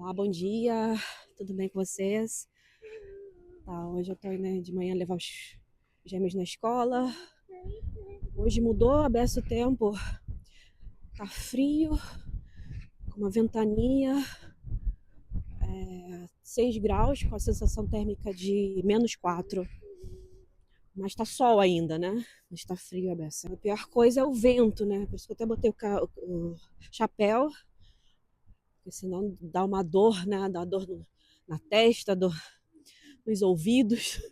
Olá, bom dia, tudo bem com vocês? Tá, hoje eu tô indo de manhã levar os gêmeos na escola. Hoje mudou a beça o tempo, tá frio, com uma ventania, 6 graus, com a sensação térmica de -4. Mas tá sol ainda, né? Mas tá frio a beça. A pior coisa é o vento, né? Por isso que eu até botei o chapéu, porque senão dá uma dor, né? Dá dor na testa, dor nos ouvidos.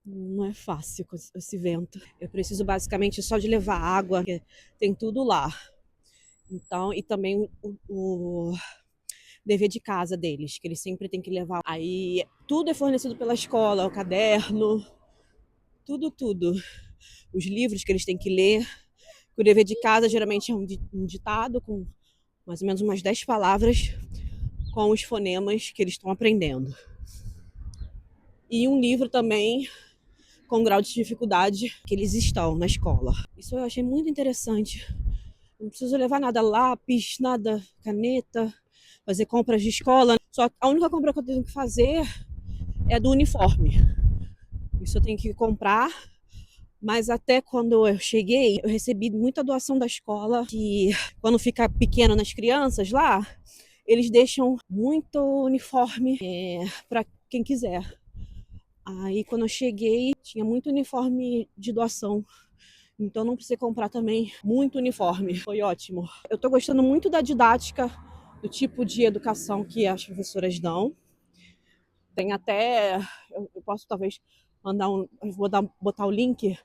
Não é fácil com esse vento. Eu preciso basicamente só de levar água, porque tem tudo lá. Então, e também o dever de casa deles, que eles sempre têm que levar. Aí tudo é fornecido pela escola, o caderno, tudo. Os livros que eles têm que ler. O dever de casa geralmente é um ditado com mais ou menos umas 10 palavras com os fonemas que eles estão aprendendo. E um livro também com o grau de dificuldade que eles estão na escola. Isso eu achei muito interessante. Não preciso levar nada, lápis, nada, caneta, fazer compras de escola. Só a única compra que eu tenho que fazer é do uniforme. Isso eu tenho que comprar. Mas até quando eu cheguei, eu recebi muita doação da escola, que quando fica pequeno nas crianças lá, eles deixam muito uniforme para quem quiser. Aí quando eu cheguei, tinha muito uniforme de doação. Então não precisei comprar também muito uniforme. Foi ótimo. Eu tô gostando muito da didática, do tipo de educação que as professoras dão. Tem até, eu posso talvez mandar botar o link,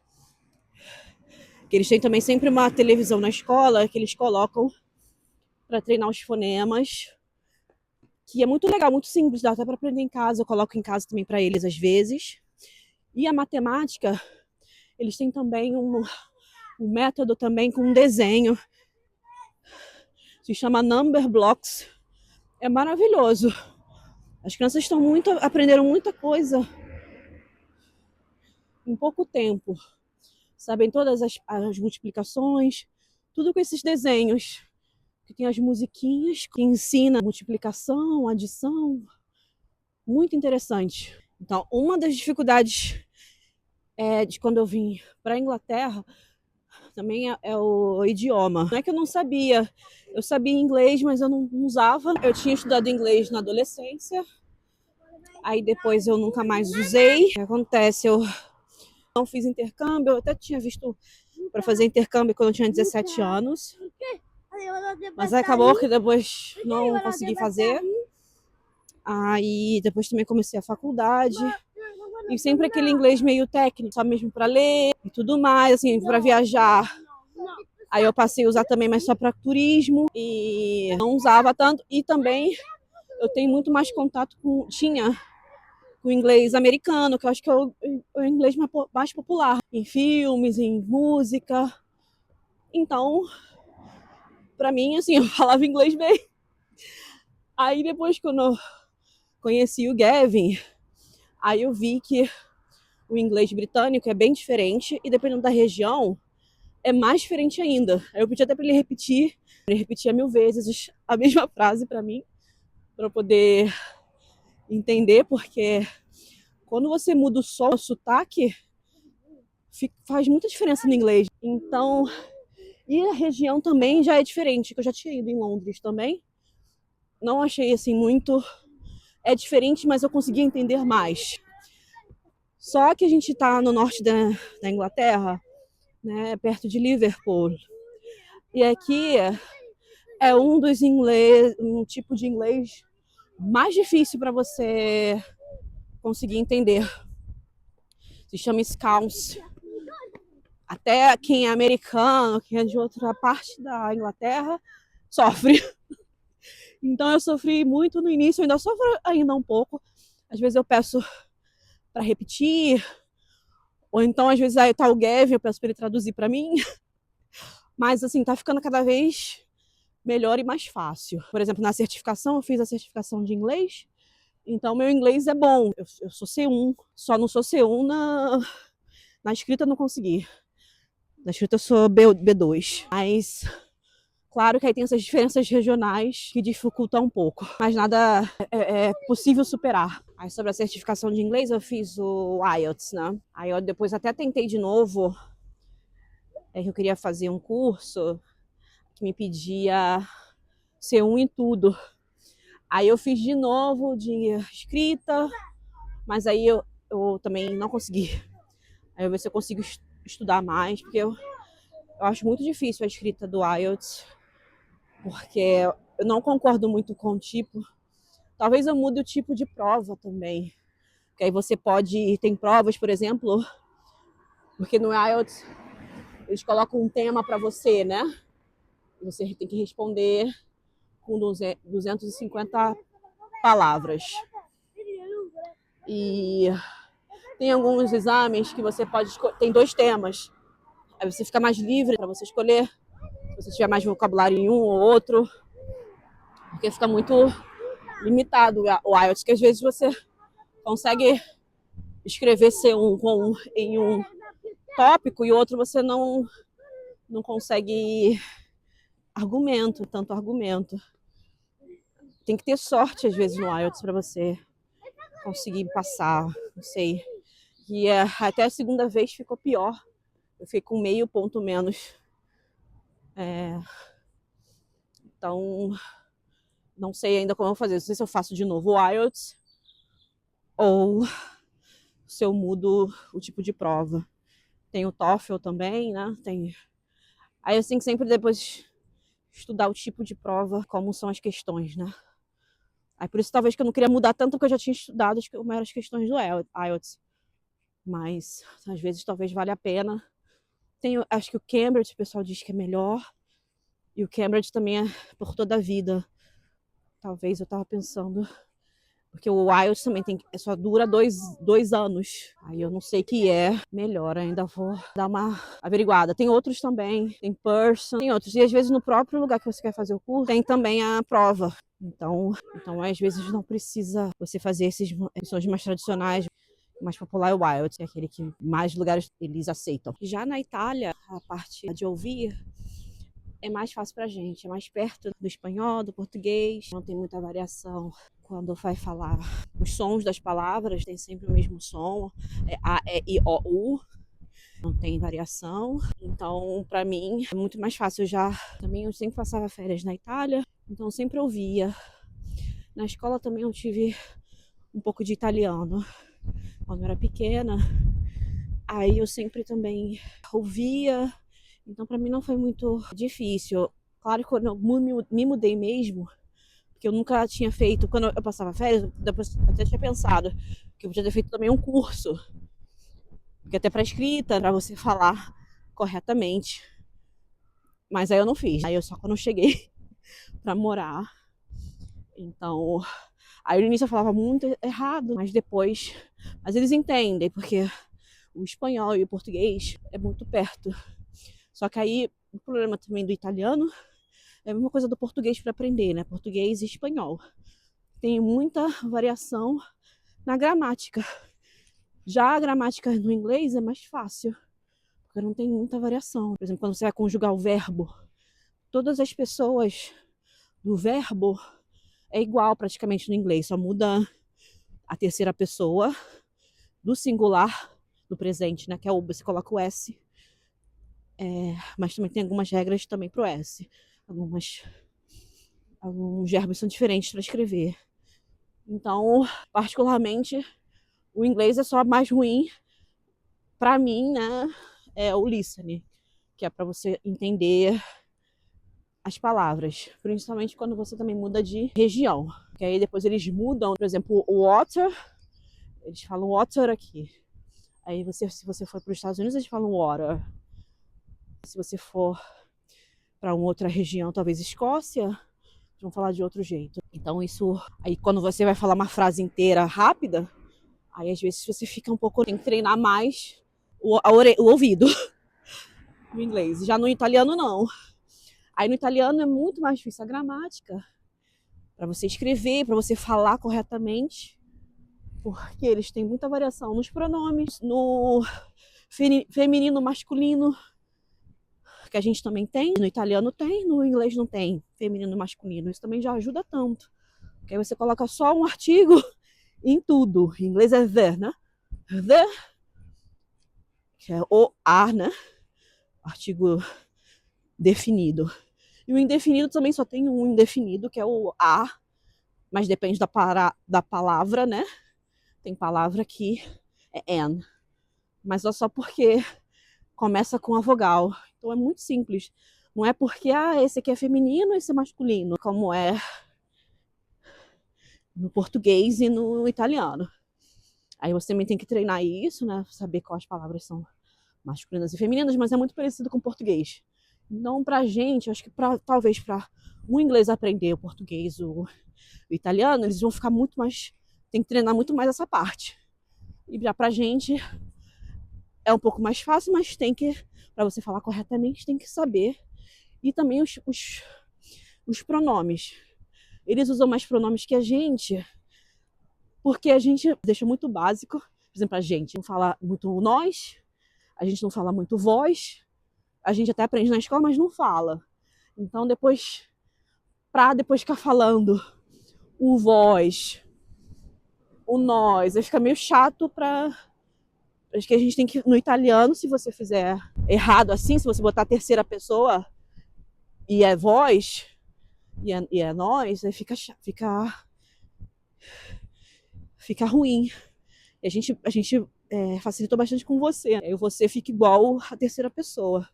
que eles têm também sempre uma televisão na escola que eles colocam para treinar os fonemas, que é muito legal, muito simples, dá até para aprender em casa. Eu coloco em casa também para eles às vezes. E a matemática, eles têm também um método também com um desenho. Se chama Number Blocks. É maravilhoso. As crianças aprenderam muita coisa em pouco tempo. Sabem todas as multiplicações, tudo com esses desenhos. Que tem as musiquinhas que ensina multiplicação, adição. Muito interessante. Então, uma das dificuldades de quando eu vim para a Inglaterra também é o idioma. Não é que eu não sabia. Eu sabia inglês, mas eu não usava. Eu tinha estudado inglês na adolescência. Aí depois eu nunca mais usei. O que acontece? Eu não fiz intercâmbio. Eu até tinha visto para fazer intercâmbio quando eu tinha 17 anos. Mas acabou que depois não consegui fazer. Aí depois também comecei a faculdade. E sempre aquele inglês meio técnico, só mesmo para ler e tudo mais, assim, para viajar. Aí eu passei a usar também, mas só para turismo. E não usava tanto. E também eu tenho muito mais contato com o inglês americano, que eu acho que é o inglês mais popular, em filmes, em música. Então, para mim, assim, eu falava inglês bem. Aí depois, quando eu conheci o Gavin, aí eu vi que o inglês britânico é bem diferente e dependendo da região, é mais diferente ainda. Aí eu pedi até para ele repetir. Ele repetia 1000 vezes a mesma frase para mim, para eu poder entender, porque quando você muda o sotaque, faz muita diferença no inglês. Então, e a região também já é diferente, que eu já tinha ido em Londres também. Não achei assim muito. É diferente, mas eu consegui entender mais. Só que a gente está no norte da Inglaterra, né, perto de Liverpool. E aqui é um tipo de inglês mais difícil para você conseguir entender. Se chama Scouse. Até quem é americano, quem é de outra parte da Inglaterra, sofre. Então eu sofri muito no início, eu ainda sofro ainda um pouco. Às vezes eu peço para repetir, ou então às vezes aí tá o Gavin, eu peço para ele traduzir para mim. Mas assim, tá ficando cada vez melhor e mais fácil. Por exemplo, na certificação, eu fiz a certificação de inglês, então meu inglês é bom. Eu sou C1, só não sou C1 na escrita, eu não consegui. Na escrita eu sou B2. Mas Claro que aí tem essas diferenças regionais que dificultam um pouco, mas nada é possível superar. Aí sobre a certificação de inglês eu fiz o IELTS, né? Aí eu depois até tentei de novo, que eu queria fazer um curso que me pedia C1 em tudo. Aí eu fiz de novo de escrita, mas aí eu também não consegui. Aí eu ver se eu consigo estudar mais, porque eu acho muito difícil a escrita do IELTS, porque eu não concordo muito com o tipo. Talvez eu mude o tipo de prova também. Porque aí você pode. Tem provas, por exemplo, porque no IELTS eles colocam um tema para você, né? E você tem que responder com 250 palavras. E tem alguns exames que você pode escolher. Tem 2 temas. Aí você fica mais livre para você escolher. Se você tiver mais vocabulário em um ou outro. Porque fica muito limitado o IELTS, que às vezes você consegue escrever C1 em um tópico e outro você não consegue tanto argumento. Tem que ter sorte às vezes no IELTS para você conseguir passar, não sei. E até a segunda vez ficou pior. Eu fiquei com meio ponto menos. Então, não sei ainda como eu vou fazer. Não sei se eu faço de novo o IELTS ou se eu mudo o tipo de prova. Tem o TOEFL também, né? Aí eu tenho que sempre depois estudar o tipo de prova, como são as questões, né? Aí por isso talvez que eu não queria mudar tanto que eu já tinha estudado como eram as questões do IELTS. Mas às vezes talvez valha a pena. Acho que o Cambridge o pessoal diz que é melhor. E o Cambridge também é por toda a vida. Talvez eu tava pensando. Porque o IELTS também só dura 2 anos. Aí eu não sei que é melhor, ainda vou dar uma averiguada. Tem outros também, tem Pearson, tem outros. E às vezes no próprio lugar que você quer fazer o curso, tem também a prova. Então às vezes não precisa você fazer esses questões mais tradicionais. O mais popular é o IELTS, que é aquele que mais lugares eles aceitam. Já na Itália, a parte de ouvir é mais fácil pra gente, é mais perto do espanhol, do português, não tem muita variação. Quando vai falar os sons das palavras, tem sempre o mesmo som, é A, E, I, O, U, não tem variação. Então, para mim, é muito mais fácil. Eu sempre passava férias na Itália, então sempre ouvia. Na escola também eu tive um pouco de italiano, quando eu era pequena. Aí eu sempre também ouvia, então para mim não foi muito difícil. Claro que quando eu me mudei mesmo, que eu nunca tinha feito, quando eu passava férias, depois até tinha pensado que eu podia ter feito também um curso, porque até para escrita, para você falar corretamente, mas aí eu não fiz, aí eu só quando eu cheguei para morar. Então, aí no início eu falava muito errado, mas eles entendem, porque o espanhol e o português é muito perto. Só que aí o problema também do italiano é a mesma coisa do português para aprender, né? Português e espanhol. Tem muita variação na gramática. Já a gramática no inglês é mais fácil, porque não tem muita variação. Por exemplo, quando você vai conjugar o verbo, todas as pessoas do verbo é igual praticamente no inglês, só muda a terceira pessoa do singular, do presente, né? Que é o você coloca o S. Mas também tem algumas regras também pro S. Alguns verbos são diferentes para escrever. Então, particularmente, o inglês é só mais ruim para mim, né? É o listening, que é para você entender as palavras, principalmente quando você também muda de região. Que aí depois eles mudam, por exemplo, o water, eles falam water aqui. Aí se você for para os Estados Unidos, eles falam water. Se você for para uma outra região, talvez Escócia, vão falar de outro jeito. Então isso, aí quando você vai falar uma frase inteira rápida, aí às vezes você fica um pouco, tem que treinar mais o ouvido no inglês. Já no italiano não. Aí no italiano é muito mais difícil a gramática, para você escrever, para você falar corretamente, porque eles têm muita variação nos pronomes, no feminino, masculino, porque a gente também tem, no italiano tem, no inglês não tem, feminino e masculino. Isso também já ajuda tanto. Porque aí você coloca só um artigo em tudo. Em inglês é the, né? The, que é o a, né? Artigo definido. E o indefinido também só tem um indefinido, que é o a, mas depende da palavra, né? Tem palavra que é an, mas é só porque começa com a vogal. Então é muito simples. Não é porque esse aqui é feminino, esse é masculino, como é no português e no italiano. Aí você também tem que treinar isso, né? Saber quais palavras são masculinas e femininas, mas é muito parecido com o português. Então, pra gente, acho que talvez para o inglês aprender o português, o italiano, eles vão ficar muito mais. Tem que treinar muito mais essa parte. E já pra gente é um pouco mais fácil, mas tem que, para você falar corretamente, tem que saber. E também os pronomes. Eles usam mais pronomes que a gente, porque a gente deixa muito básico. Por exemplo, a gente não fala muito nós, a gente não fala muito vós, a gente até aprende na escola, mas não fala. Então, depois ficar falando o vós, o nós, aí fica meio chato para. Acho que a gente tem que, no italiano, se você fizer errado assim, se você botar a terceira pessoa e é vós, e é nós, aí fica ruim. E a gente facilitou bastante com você. Aí você fica igual a terceira pessoa.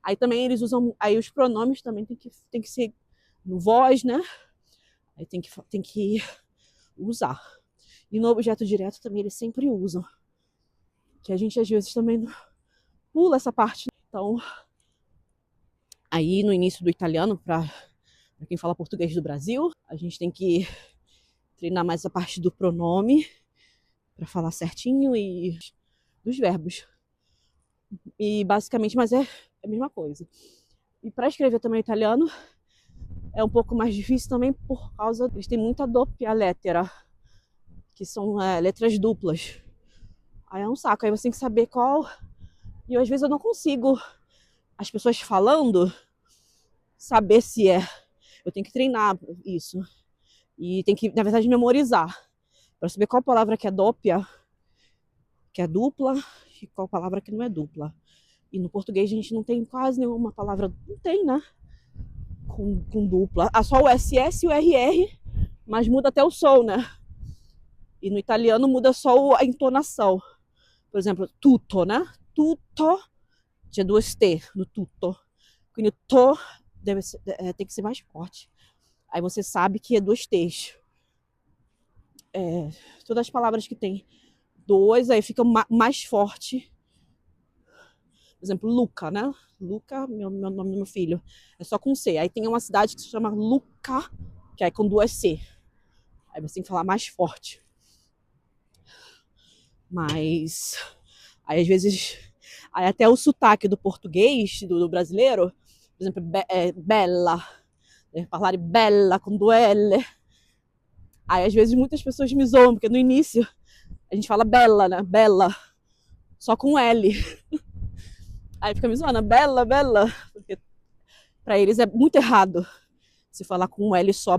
Aí também eles usam. Aí os pronomes também tem que ser no vós, né? Aí tem que usar. E no objeto direto também eles sempre usam. Que a gente às vezes também pula essa parte. Então, aí no início do italiano, para quem fala português do Brasil, a gente tem que treinar mais a parte do pronome para falar certinho e dos verbos. E basicamente, mas é a mesma coisa. E para escrever também italiano é um pouco mais difícil também por causa eles têm muita doppia lettera, que são letras duplas. Aí é um saco, aí você tem que saber qual. E às vezes eu não consigo, as pessoas falando, saber se é. Eu tenho que treinar isso. E tem que, na verdade, memorizar. Para saber qual palavra que é doppia, que é dupla, e qual palavra que não é dupla. E no português a gente não tem quase nenhuma palavra, não tem, né? Com dupla. Só o SS e o RR, mas muda até o som, né? E no italiano muda só a entonação. Por exemplo, tutto, né? Tutto, tinha duas T no tutto. Quindi to tem que ser mais forte. Aí você sabe que é duas T's. Todas as palavras que tem dois, aí fica mais forte. Por exemplo, Luca, né? Luca, meu nome do meu filho, é só com C. Aí tem uma cidade que se chama Luca, que é com duas C. Aí você tem que falar mais forte. Mas aí às vezes, aí até o sotaque do português, do brasileiro, por exemplo, bella, falar bella com due L. Aí às vezes muitas pessoas me zoam, porque no início a gente fala bella, né? Bella, só com L. Aí fica me zoando, bella, bella, porque pra eles é muito errado se falar com um L só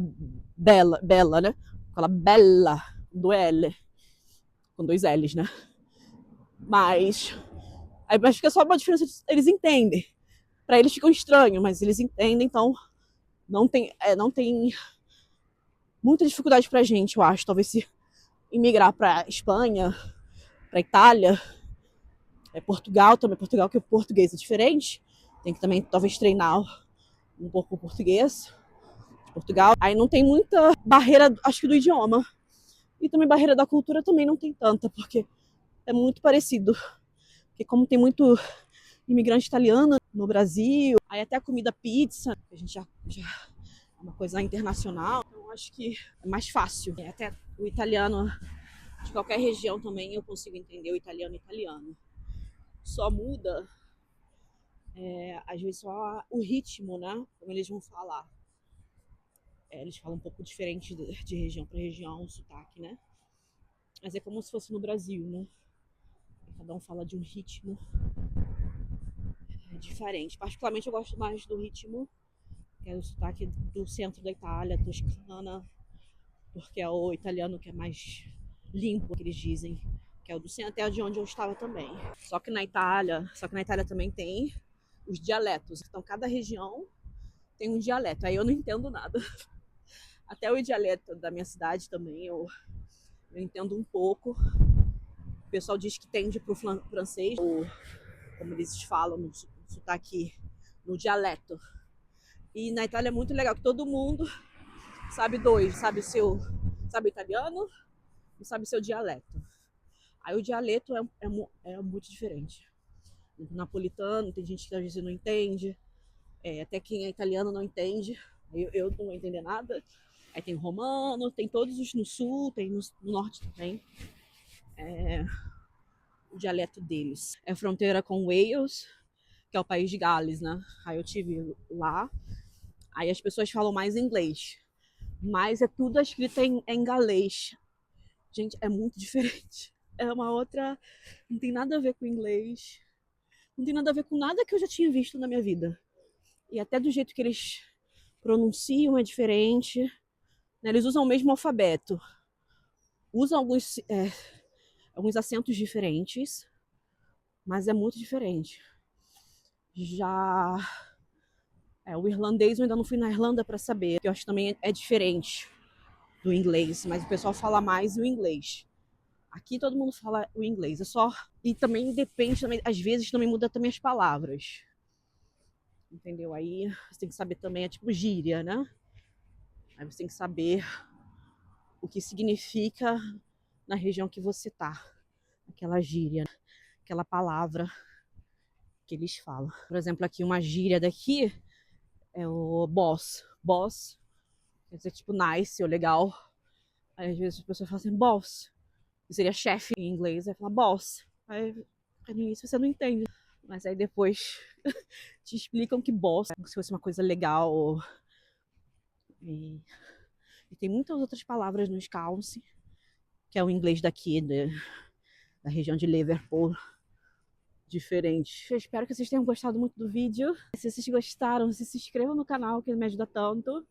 bella, né? Fala bella, do L, com dois L's, né? Mas fica só uma diferença, eles entendem. Pra eles ficam estranho, mas eles entendem, então não tem muita dificuldade pra gente, eu acho. Talvez se imigrar pra Espanha, pra Itália, Portugal também, Portugal que o português é diferente, tem que também talvez treinar um pouco o português de Portugal. Aí não tem muita barreira, acho que do idioma. E também barreira da cultura também não tem tanta, porque é muito parecido. Porque como tem muito imigrante italiano no Brasil, aí até a comida pizza, a gente já é uma coisa internacional, então acho que é mais fácil. Até o italiano de qualquer região também eu consigo entender o italiano. Só muda, às vezes, só o ritmo, né? Como eles vão falar. Eles falam um pouco diferente de região para região, o sotaque, né? Mas é como se fosse no Brasil, né? Cada um fala de um ritmo É diferente. Particularmente eu gosto mais do ritmo, que é o sotaque do centro da Itália, toscana, porque é o italiano que é mais limpo, que eles dizem, que é o do centro, até de onde eu estava também. Só que na Itália também tem os dialetos. Então cada região tem um dialeto. Aí eu não entendo nada. Até o dialeto da minha cidade também eu entendo um pouco. O pessoal diz que tende pro francês, ou como eles falam no sotaque, no dialeto. E na Itália é muito legal que todo mundo sabe dois, sabe o italiano e sabe o seu dialeto. Aí o dialeto é muito diferente. O napolitano, tem gente que às vezes não entende, até quem é italiano não entende, eu não vou entender nada. Aí tem romano, tem todos os no sul, tem no norte também. O dialeto deles. É fronteira com Wales, que é o país de Gales, né? Aí eu tive lá. Aí as pessoas falam mais inglês. Mas é tudo escrito em galês. Gente, é muito diferente. É uma outra. Não tem nada a ver com inglês. Não tem nada a ver com nada que eu já tinha visto na minha vida. E até do jeito que eles pronunciam é diferente. Né? Eles usam o mesmo alfabeto. Usam alguns acentos diferentes. Mas é muito diferente. Já o irlandês eu ainda não fui na Irlanda para saber, que eu acho que também é diferente do inglês, mas o pessoal fala mais o inglês. Aqui todo mundo fala o inglês, é só. E também depende, também, às vezes também muda também as palavras. Entendeu? Aí você tem que saber também, é tipo gíria, né? Aí você tem que saber o que significa na região que você tá. Aquela gíria, aquela palavra que eles falam. Por exemplo, aqui uma gíria daqui é o boss. Boss quer dizer tipo nice ou legal. Aí às vezes as pessoas falam assim, boss. Que seria chefe em inglês. Aí fala boss. Aí no início você não entende. Mas aí depois te explicam que boss é como se fosse uma coisa legal. E tem muitas outras palavras no Scouse, que é o inglês daqui, da região de Liverpool, diferente. Eu espero que vocês tenham gostado muito do vídeo. Se vocês gostaram, se inscrevam no canal, que me ajuda tanto.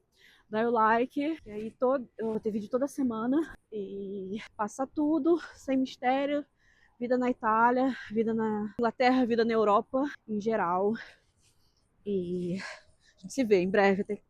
Dá o like. E aí eu vou ter vídeo toda semana. E passa tudo, sem mistério. Vida na Itália, vida na Inglaterra, vida na Europa, em geral. E a gente se vê em breve. Até